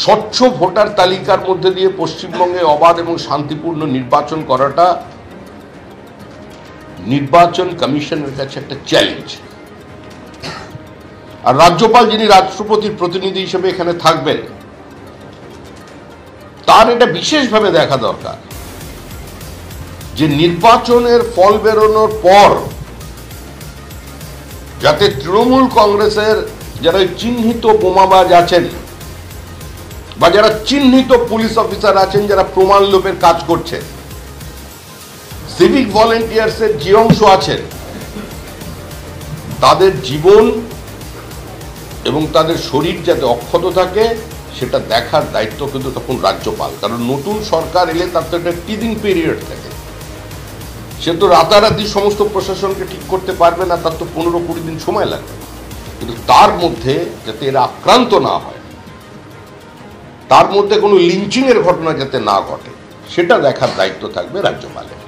স্বচ্ছ ভোটার তালিকার মধ্যে দিয়ে পশ্চিমবঙ্গে অবাধ এবং শান্তিপূর্ণ নির্বাচন করাটা নির্বাচন কমিশনের কাছে একটা চ্যালেঞ্জ। আর রাজ্যপাল, যিনি রাষ্ট্রপতির প্রতিনিধি হিসেবে এখানে থাকবেন, তার এটা বিশেষভাবে দেখা দরকার যে নির্বাচনের ফল বেরোনোর পর যাতে তৃণমূল কংগ্রেসের যারা চিহ্নিত বোমাবাজ আছেন বা যারা চিহ্নিত পুলিশ অফিসার আছেন, যারা প্রমাণ লোপের কাজ করছেন, সিভিক ভলেন্টিয়ার্সের যে অংশ আছেন, তাদের জীবন এবং তাদের শরীর যাতে অক্ষত থাকে সেটা দেখার দায়িত্ব কিন্তু তখন রাজ্যপাল। কারণ নতুন সরকার এলে তার তো একটা টিদিং পিরিয়ড থাকে, সে তো রাতারাতি সমস্ত প্রশাসনকে ঠিক করতে পারবে না, তার তো 15-20 দিন সময় লাগবে। কিন্তু তার মধ্যে যাতে এরা আক্রান্ত না হয়, তার মধ্যে কোনো লিঞ্চিং এর ঘটনা যাতে না ঘটে, সেটা দেখার দায়িত্ব থাকবে রাজ্যপালের।